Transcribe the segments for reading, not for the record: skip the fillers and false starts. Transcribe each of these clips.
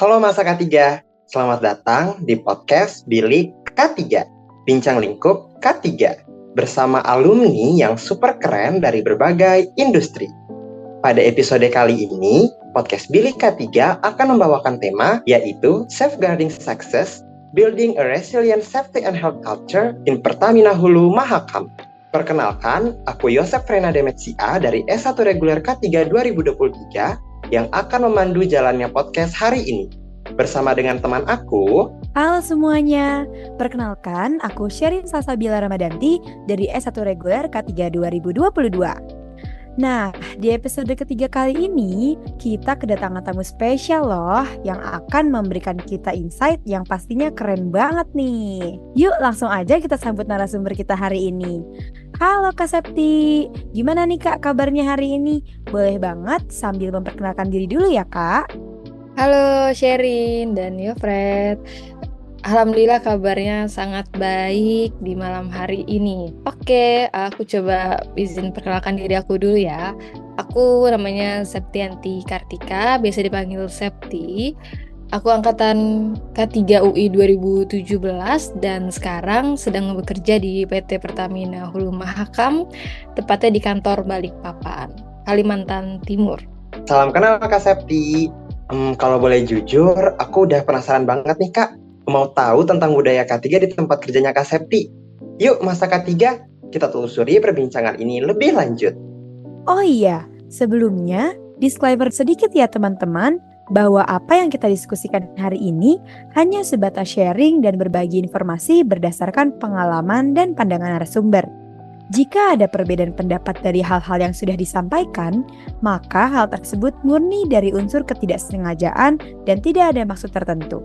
Halo Masa K3, selamat datang di podcast Bilik K3, Bincang Lingkup K3, bersama alumni yang super keren dari berbagai industri. Pada episode kali ini, podcast Bilik K3 akan membawakan tema yaitu Safeguarding Success, Building a Resilient Safety and Health Culture in Pertamina Hulu Mahakam. Perkenalkan, aku Yosef Renade Metsia dari S1 Reguler K3 2023 yang akan memandu jalannya podcast hari ini. Bersama dengan teman aku. Halo semuanya, perkenalkan aku Sherin Salsabila Ramadanti dari S1 Reguler K3 2022. Nah, di episode ketiga kali ini kita kedatangan tamu spesial loh yang akan memberikan kita insight yang pastinya keren banget nih. Yuk langsung aja kita sambut narasumber kita hari ini. Halo Kak Septi, gimana nih Kak kabarnya hari ini? Boleh banget sambil memperkenalkan diri dulu ya Kak. Halo Sherin dan Yofred. Alhamdulillah kabarnya sangat baik di malam hari ini. Oke, aku coba izin perkenalkan diri aku dulu ya. Aku namanya Septianti Kartika, biasa dipanggil Septi. Aku angkatan K3 UI 2017 dan sekarang sedang bekerja di PT Pertamina Hulu Mahakam, tepatnya di kantor Balikpapan, Kalimantan Timur. Salam kenal Kak Septi. Kalau boleh jujur, aku udah penasaran banget nih Kak. Mau tahu tentang budaya K3 di tempat kerjanya Kak Septi. Yuk Masa K3, kita telusuri perbincangan ini lebih lanjut. Oh iya, sebelumnya disclaimer sedikit ya teman-teman, bahwa apa yang kita diskusikan hari ini hanya sebatas sharing dan berbagi informasi berdasarkan pengalaman dan pandangan narasumber. Jika ada perbedaan pendapat dari hal-hal yang sudah disampaikan, maka hal tersebut murni dari unsur ketidaksengajaan dan tidak ada maksud tertentu.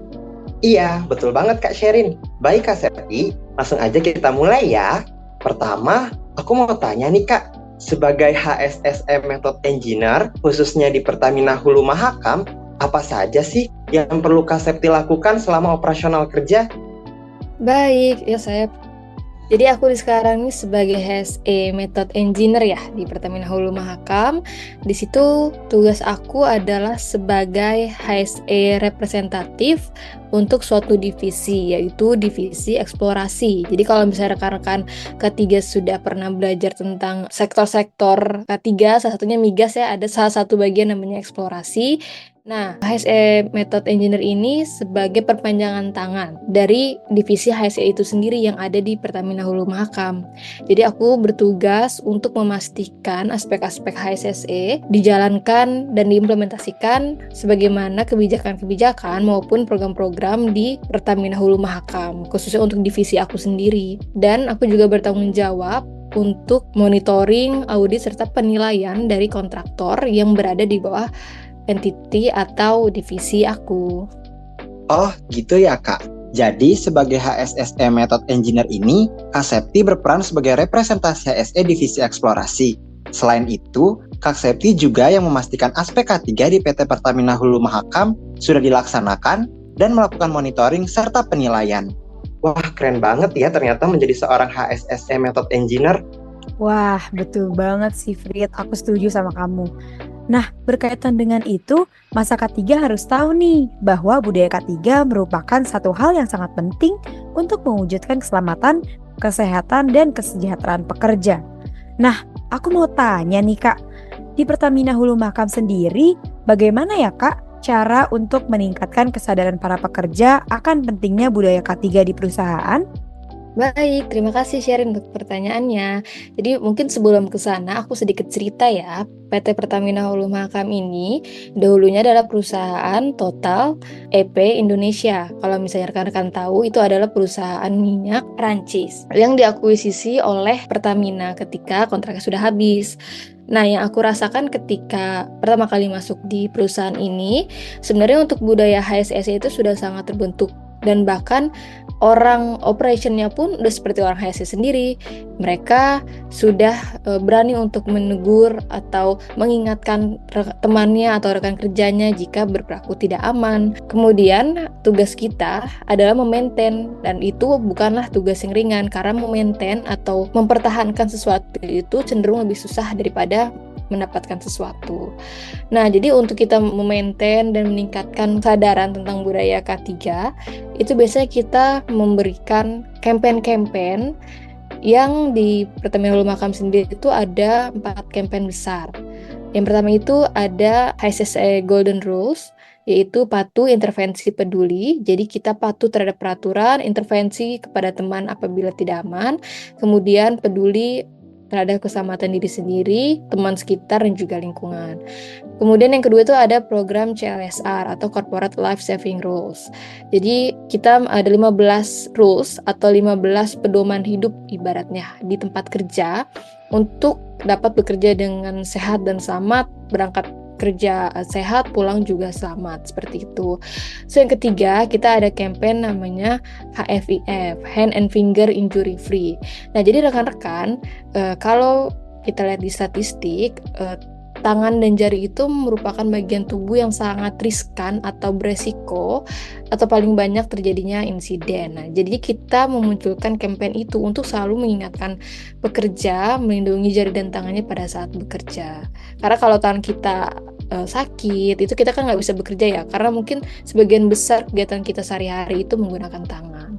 Iya, betul banget Kak Sherin. Baik Kak Septi, langsung aja kita mulai ya. Pertama, aku mau tanya nih Kak, sebagai HSSE Method Engineer, khususnya di Pertamina Hulu Mahakam, apa saja sih yang perlu Kak Septi lakukan selama operasional kerja? Baik, ya saya. Jadi aku sekarang ini sebagai HSE Method Engineer ya di Pertamina Hulu Mahakam. Di situ tugas aku adalah sebagai HSE representatif untuk suatu divisi, yaitu divisi eksplorasi. Jadi kalau misalnya rekan-rekan K3 sudah pernah belajar tentang sektor-sektor K3, salah satunya migas ya, ada salah satu bagian namanya eksplorasi. Nah, HSE Method Engineer ini sebagai perpanjangan tangan dari divisi HSE itu sendiri yang ada di Pertamina Hulu Mahakam. Jadi aku bertugas untuk memastikan aspek-aspek HSSE dijalankan dan diimplementasikan sebagaimana kebijakan-kebijakan maupun program-program di Pertamina Hulu Mahakam, khususnya untuk divisi aku sendiri. Dan aku juga bertanggung jawab untuk monitoring, audit, serta penilaian dari kontraktor yang berada di bawah entity atau divisi aku. Oh, gitu ya Kak. Jadi sebagai HSSE Method Engineer ini, Kak Septi berperan sebagai representasi HSE Divisi Eksplorasi. Selain itu, Kak Septi juga yang memastikan aspek K3 di PT Pertamina Hulu Mahakam sudah dilaksanakan dan melakukan monitoring serta penilaian. Wah, keren banget ya ternyata menjadi seorang HSSE Method Engineer. Wah, betul banget sih Frit, aku setuju sama kamu. Nah, berkaitan dengan itu, Masa K3 harus tahu nih bahwa budaya K3 merupakan satu hal yang sangat penting untuk mewujudkan keselamatan, kesehatan, dan kesejahteraan pekerja. Nah, aku mau tanya nih Kak, di Pertamina Hulu Mahakam sendiri, bagaimana ya Kak cara untuk meningkatkan kesadaran para pekerja akan pentingnya budaya K3 di perusahaan? Baik, terima kasih Sherin untuk pertanyaannya. Jadi mungkin sebelum ke sana aku sedikit cerita ya. PT Pertamina Hulu Mahakam ini dahulunya adalah perusahaan Total EP Indonesia. Kalau misalnya rekan-rekan tahu, itu adalah perusahaan minyak Prancis yang diakuisisi oleh Pertamina ketika kontraknya sudah habis. Nah, yang aku rasakan ketika pertama kali masuk di perusahaan ini, sebenarnya untuk budaya HSSE itu sudah sangat terbentuk. Dan bahkan orang operationnya pun udah seperti orang HSE sendiri. Mereka sudah berani untuk menegur atau mengingatkan temannya atau rekan kerjanya jika berperilaku tidak aman. Kemudian tugas kita adalah memaintain, dan itu bukanlah tugas yang ringan karena memaintain atau mempertahankan sesuatu itu cenderung lebih susah daripada mendapatkan sesuatu. Nah, jadi untuk kita memaintain dan meningkatkan kesadaran tentang budaya K3, itu biasanya kita memberikan campaign-campaign yang di Pertamina Hulu Makam sendiri itu ada 4 campaign besar. Yang pertama itu ada HSSA Golden Rules, yaitu patuh, intervensi, peduli. Jadi kita patuh terhadap peraturan, intervensi kepada teman apabila tidak aman, kemudian peduli terhadap keselamatan diri sendiri, teman sekitar, dan juga lingkungan. Kemudian yang kedua itu ada program CLSR atau Corporate Life Saving Rules. Jadi kita ada 15 rules atau 15 pedoman hidup ibaratnya di tempat kerja untuk dapat bekerja dengan sehat dan selamat, berangkat kerja sehat, pulang juga selamat, seperti itu. So yang ketiga, kita ada campaign namanya HFIF, Hand and Finger Injury Free. Nah, jadi rekan-rekan, kalau kita lihat di statistik, tangan dan jari itu merupakan bagian tubuh yang sangat riskan atau beresiko atau paling banyak terjadinya insiden. Nah, jadi kita memunculkan campaign itu untuk selalu mengingatkan pekerja melindungi jari dan tangannya pada saat bekerja. Karena kalau tangan kita sakit, itu kita kan nggak bisa bekerja ya, karena mungkin sebagian besar kegiatan kita sehari-hari itu menggunakan tangan.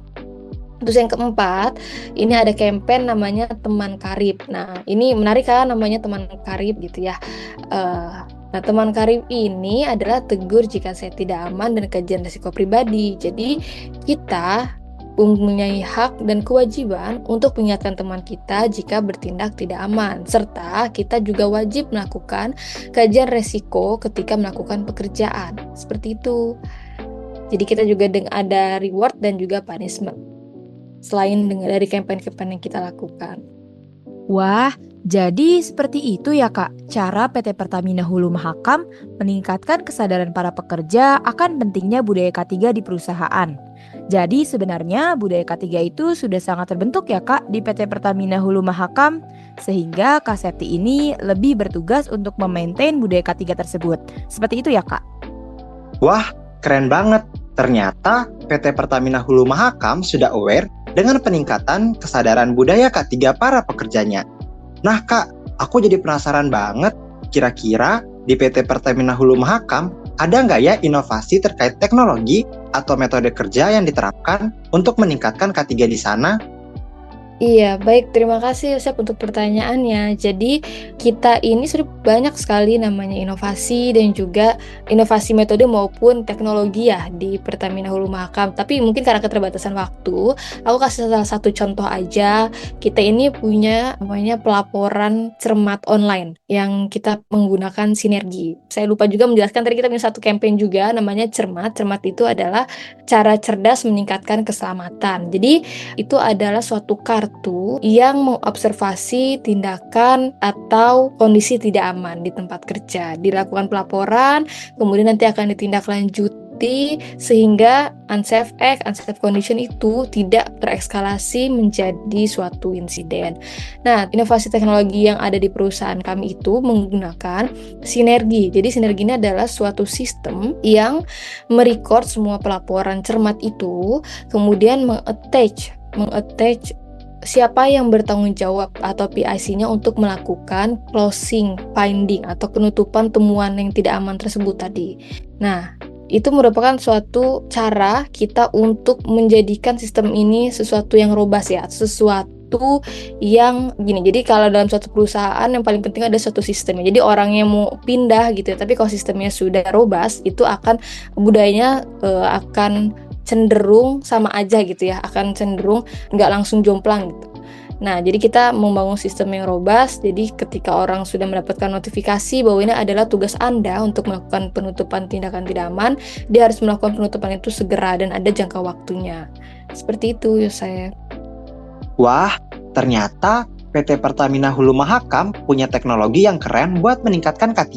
Terus yang keempat, ini ada campaign namanya Teman Karib. Nah, ini menarik kan namanya Teman Karib gitu ya. Nah, Teman Karib ini adalah tegur jika saya tidak aman dan kajian risiko pribadi. Jadi, kita mempunyai hak dan kewajiban untuk mengingatkan teman kita jika bertindak tidak aman. Serta kita juga wajib melakukan kajian risiko ketika melakukan pekerjaan. Seperti itu. Jadi kita juga ada reward dan juga punishment selain dari campaign-campaign yang kita lakukan. Wah, jadi seperti itu ya Kak, cara PT Pertamina Hulu Mahakam meningkatkan kesadaran para pekerja akan pentingnya budaya K3 di perusahaan. Jadi sebenarnya budaya K3 itu sudah sangat terbentuk ya Kak di PT Pertamina Hulu Mahakam, sehingga Kak Septi ini lebih bertugas untuk memaintain budaya K3 tersebut. Seperti itu ya Kak? Wah, keren banget. Ternyata PT Pertamina Hulu Mahakam sudah aware dengan peningkatan kesadaran budaya K3 para pekerjanya. Nah Kak, aku jadi penasaran banget, kira-kira di PT Pertamina Hulu Mahakam ada nggak ya inovasi terkait teknologi atau metode kerja yang diterapkan untuk meningkatkan K3 di sana? Iya, baik. Terima kasih Yosep untuk pertanyaannya. Jadi, kita ini sudah banyak sekali namanya inovasi dan juga inovasi metode maupun teknologi ya di Pertamina Hulu Mahakam. Tapi mungkin karena keterbatasan waktu, aku kasih salah satu contoh aja. Kita ini punya namanya pelaporan cermat online yang kita menggunakan sinergi. Saya lupa juga menjelaskan, tadi kita punya satu campaign juga namanya cermat. Cermat itu adalah cara cerdas meningkatkan keselamatan. Jadi, itu adalah suatu kartu yang mengobservasi tindakan atau kondisi tidak aman di tempat kerja. Dilakukan pelaporan, kemudian nanti akan ditindaklanjuti sehingga unsafe act, unsafe condition itu tidak terekskalasi menjadi suatu insiden. Nah, inovasi teknologi yang ada di perusahaan kami itu menggunakan sinergi. Jadi sinergi ini adalah suatu sistem yang merecord semua pelaporan cermat itu, kemudian mengattach siapa yang bertanggung jawab atau PIC-nya untuk melakukan closing finding atau penutupan temuan yang tidak aman tersebut tadi. Nah, itu merupakan suatu cara kita untuk menjadikan sistem ini sesuatu yang robust ya, sesuatu yang gini. Jadi kalau dalam suatu perusahaan yang paling penting ada suatu sistemnya. Jadi orangnya mau pindah gitu ya, tapi kalau sistemnya sudah robust, itu akan budayanya akan cenderung sama aja gitu ya, akan cenderung nggak langsung jomplang gitu. Nah, jadi kita membangun sistem yang robust, jadi ketika orang sudah mendapatkan notifikasi bahwa ini adalah tugas Anda untuk melakukan penutupan tindakan tidak aman, dia harus melakukan penutupan itu segera dan ada jangka waktunya. Seperti itu, Yosef. Wah, ternyata PT Pertamina Hulu Mahakam punya teknologi yang keren buat meningkatkan K3,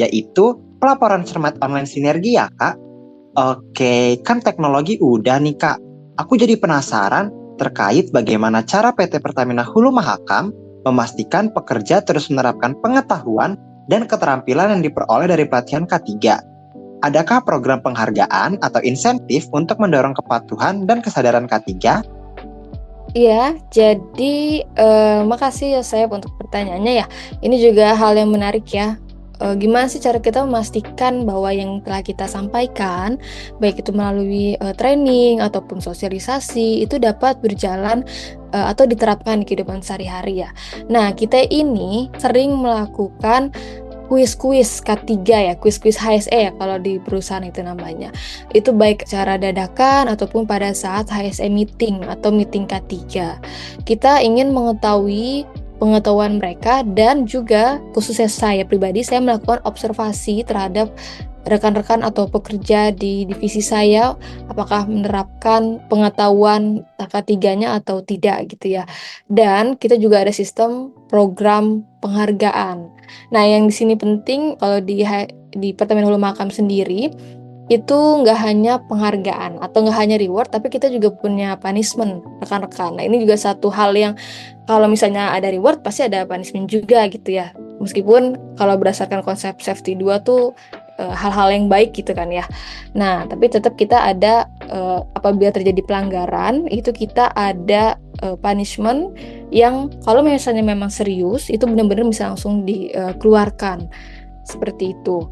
yaitu pelaporan cermat online sinergi ya Kak? Oke, kan teknologi udah nih Kak. Aku jadi penasaran terkait bagaimana cara PT Pertamina Hulu Mahakam memastikan pekerja terus menerapkan pengetahuan dan keterampilan yang diperoleh dari pelatihan K3. Adakah program penghargaan atau insentif untuk mendorong kepatuhan dan kesadaran K3? Iya, jadi makasih ya Sep untuk pertanyaannya ya. Ini juga hal yang menarik ya. Gimana sih cara kita memastikan bahwa yang telah kita sampaikan, baik itu melalui training ataupun sosialisasi, itu dapat berjalan atau diterapkan di kehidupan sehari-hari ya. Nah, kita ini sering melakukan kuis-kuis K3 ya, kuis-kuis HSE ya kalau di perusahaan itu namanya. Itu baik secara dadakan ataupun pada saat HSE meeting atau meeting K3. Kita ingin mengetahui pengetahuan mereka dan juga khususnya saya pribadi, saya melakukan observasi terhadap rekan-rekan atau pekerja di divisi saya, apakah menerapkan pengetahuan K3-nya atau tidak gitu ya. Dan kita juga ada sistem program penghargaan. Nah, yang di sini penting kalau di Pertamina Hulu Makam sendiri itu nggak hanya penghargaan atau nggak hanya reward, tapi kita juga punya punishment rekan-rekan. Nah, ini juga satu hal yang kalau misalnya ada reward pasti ada punishment juga gitu ya. Meskipun kalau berdasarkan konsep safety 2 tuh hal-hal yang baik gitu kan ya. Nah, tapi tetap kita ada apabila terjadi pelanggaran itu kita ada punishment yang kalau misalnya memang serius itu benar-benar bisa langsung dikeluarkan seperti itu.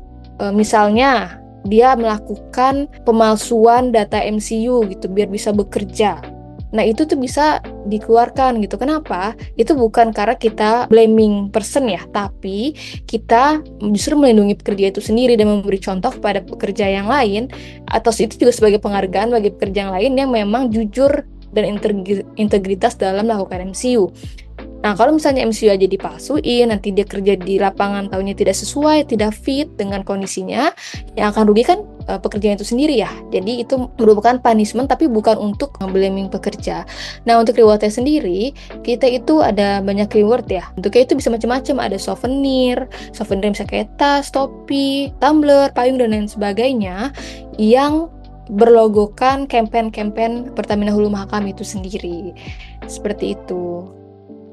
Misalnya dia melakukan pemalsuan data MCU gitu biar bisa bekerja. Nah, itu tuh bisa dikeluarkan gitu. Kenapa? Itu bukan karena kita blaming person ya, tapi kita justru melindungi pekerja itu sendiri dan memberi contoh kepada pekerja yang lain, atau itu juga sebagai penghargaan bagi pekerja yang lain yang memang jujur dan integritas dalam melakukan MCU. Nah, kalau misalnya MCU aja dipalsuin, nanti dia kerja di lapangan tahunya tidak sesuai, tidak fit dengan kondisinya, yang akan rugi kan pekerjaan itu sendiri ya. Jadi itu merupakan punishment tapi bukan untuk nge-blaming pekerja. Nah, untuk rewardnya sendiri, kita itu ada banyak reward ya. Bentuknya itu bisa macam-macam, ada souvenir bisa kayak tas, topi, tumbler, payung, dan lain sebagainya yang berlogokan campaign-campaign Pertamina Hulu Mahakam itu sendiri. Seperti itu.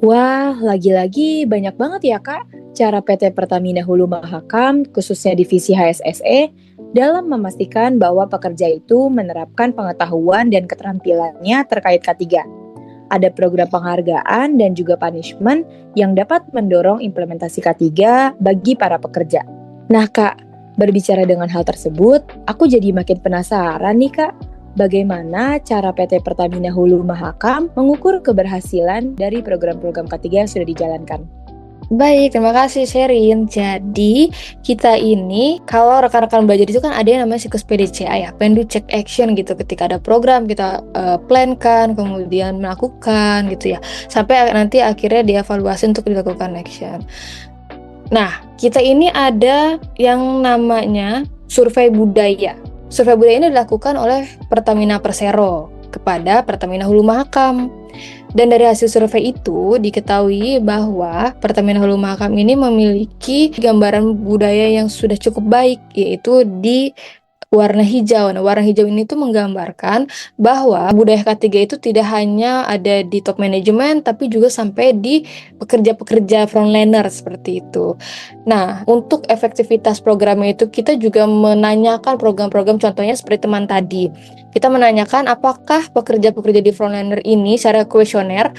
Wah, lagi-lagi banyak banget ya Kak cara PT Pertamina Hulu Mahakam, khususnya divisi HSSE, dalam memastikan bahwa pekerja itu menerapkan pengetahuan dan keterampilannya terkait K3. Ada program penghargaan dan juga punishment yang dapat mendorong implementasi K3 bagi para pekerja. Nah Kak, berbicara dengan hal tersebut, aku jadi makin penasaran nih Kak. Bagaimana cara PT Pertamina Hulu Mahakam mengukur keberhasilan dari program-program K3 yang sudah dijalankan? Baik, terima kasih Sherin. Jadi, kita ini kalau rekan-rekan belajar itu kan ada yang namanya siklus PDCA ya, plan do check action gitu. Ketika ada program kita plankan, kemudian melakukan gitu ya. Sampai nanti akhirnya dievaluasi untuk dilakukan action. Nah, kita ini ada yang namanya survei budaya. Survei budaya ini dilakukan oleh Pertamina Persero kepada Pertamina Hulu Mahakam. Dan dari hasil survei itu diketahui bahwa Pertamina Hulu Mahakam ini memiliki gambaran budaya yang sudah cukup baik, yaitu di warna hijau. Nah, warna hijau ini tuh menggambarkan bahwa budaya K3 itu tidak hanya ada di top manajemen, tapi juga sampai di pekerja-pekerja frontliner seperti itu. Nah, untuk efektivitas programnya itu kita juga menanyakan program-program contohnya seperti teman tadi. Kita menanyakan apakah pekerja-pekerja di frontliner ini secara kuesioner,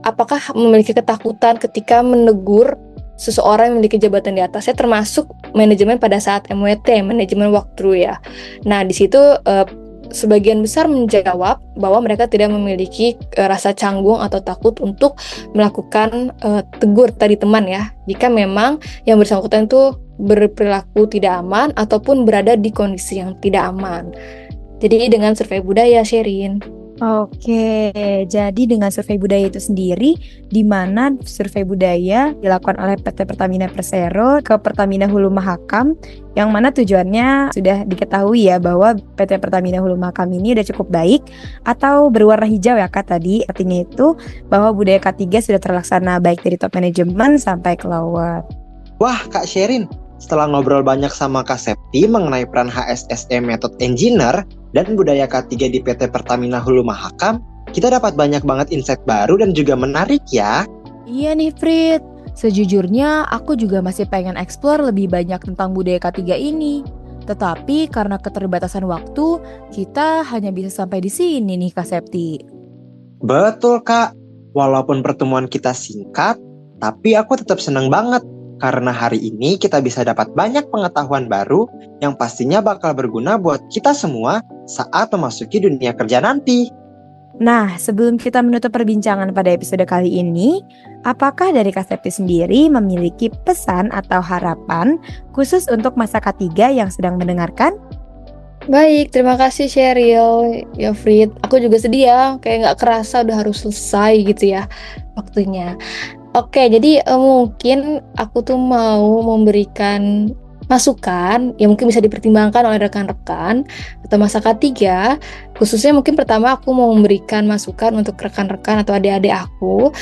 apakah memiliki ketakutan ketika menegur seseorang yang memiliki jabatan di atasnya, termasuk manajemen pada saat MWT, manajemen walkthrough ya. Nah, di situ sebagian besar menjawab bahwa mereka tidak memiliki rasa canggung atau takut untuk melakukan tegur tadi teman ya, jika memang yang bersangkutan itu berperilaku tidak aman ataupun berada di kondisi yang tidak aman. Jadi dengan survei budaya, Sherin. Oke, jadi dengan survei budaya itu sendiri, di mana survei budaya dilakukan oleh PT Pertamina Persero ke Pertamina Hulu Mahakam, yang mana tujuannya sudah diketahui ya bahwa PT Pertamina Hulu Mahakam ini udah cukup baik atau berwarna hijau ya Kak tadi. Artinya itu bahwa budaya K3 sudah terlaksana baik dari top manajemen sampai ke lower. Wah, Kak Sherin, setelah ngobrol banyak sama Kak Septi mengenai peran HSSE Method Engineer dan budaya K3 di PT Pertamina Hulu Mahakam, kita dapat banyak banget insight baru dan juga menarik ya. Iya nih Frit, sejujurnya aku juga masih pengen explore lebih banyak tentang budaya K3 ini. Tetapi karena keterbatasan waktu, kita hanya bisa sampai di sini nih Kak Septi. Betul, Kak. Walaupun pertemuan kita singkat, tapi aku tetap senang banget karena hari ini kita bisa dapat banyak pengetahuan baru yang pastinya bakal berguna buat kita semua saat memasuki dunia kerja nanti. Nah, sebelum kita menutup perbincangan pada episode kali ini, apakah dari Kak Septi sendiri memiliki pesan atau harapan khusus untuk masa K3 yang sedang mendengarkan? Baik, terima kasih Sheryl, ya Frit. Aku juga sedih ya, kayak nggak kerasa udah harus selesai gitu ya waktunya. Oke, jadi mungkin aku tuh mau memberikan masukan yang mungkin bisa dipertimbangkan oleh rekan-rekan atau masa K3. Khususnya mungkin pertama aku mau memberikan masukan untuk rekan-rekan atau adik-adik aku.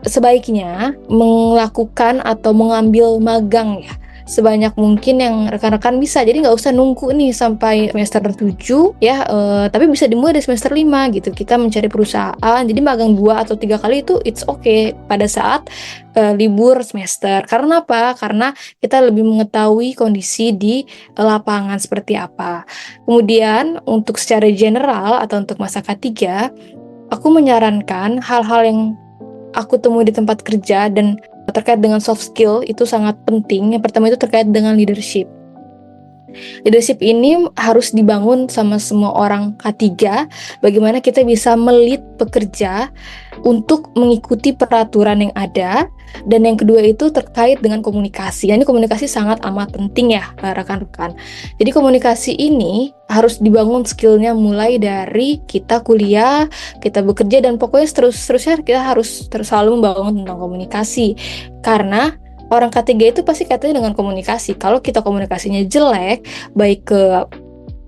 Sebaiknya melakukan atau mengambil magang ya sebanyak mungkin yang rekan-rekan bisa. Jadi nggak usah nunggu nih sampai semester 7 ya, tapi bisa dimulai dari semester 5 gitu. Kita mencari perusahaan, jadi magang 2 atau 3 kali itu it's okay pada saat libur semester. Karena apa? Karena kita lebih mengetahui kondisi di lapangan seperti apa. Kemudian untuk secara general atau untuk masa K3, aku menyarankan hal-hal yang aku temui di tempat kerja dan terkait dengan soft skill itu sangat penting. Yang pertama itu terkait dengan leadership. Leadership ini harus dibangun sama semua orang K3. Bagaimana kita bisa melit pekerja untuk mengikuti peraturan yang ada. Dan yang kedua itu terkait dengan komunikasi. Ini komunikasi sangat amat penting ya rekan-rekan. Jadi komunikasi ini harus dibangun skillnya mulai dari kita kuliah, kita bekerja, dan pokoknya seterusnya kita harus selalu membangun tentang komunikasi. Karena orang K3 itu pasti katanya dengan komunikasi. Kalau kita komunikasinya jelek, baik ke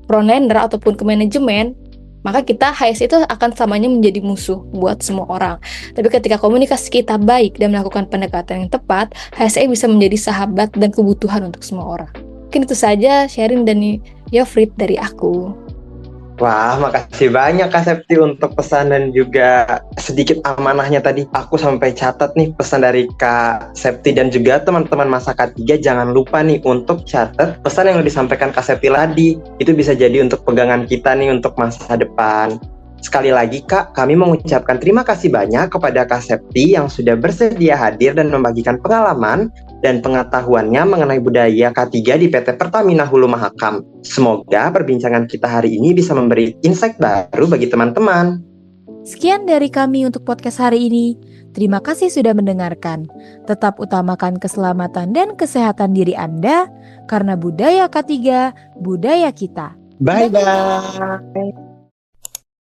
frontlender ataupun ke manajemen, maka kita HSE itu akan samanya menjadi musuh buat semua orang. Tapi ketika komunikasi kita baik dan melakukan pendekatan yang tepat, HSE bisa menjadi sahabat dan kebutuhan untuk semua orang. Mungkin itu saja sharing dan Yofrit dari aku. Wah, makasih banyak Kak Septi untuk pesan dan juga sedikit amanahnya tadi. Aku sampai catat nih pesan dari Kak Septi dan juga teman-teman masa K3. Jangan lupa nih untuk catat pesan yang disampaikan Kak Septi tadi. Itu bisa jadi untuk pegangan kita nih untuk masa depan. Sekali lagi Kak, kami mengucapkan terima kasih banyak kepada Kak Septi yang sudah bersedia hadir dan membagikan pengalaman dan pengetahuannya mengenai budaya K3 di PT Pertamina Hulu Mahakam. Semoga perbincangan kita hari ini bisa memberi insight baru bagi teman-teman. Sekian dari kami untuk podcast hari ini. Terima kasih sudah mendengarkan. Tetap utamakan keselamatan dan kesehatan diri Anda, karena budaya K3, budaya kita. Bye-bye.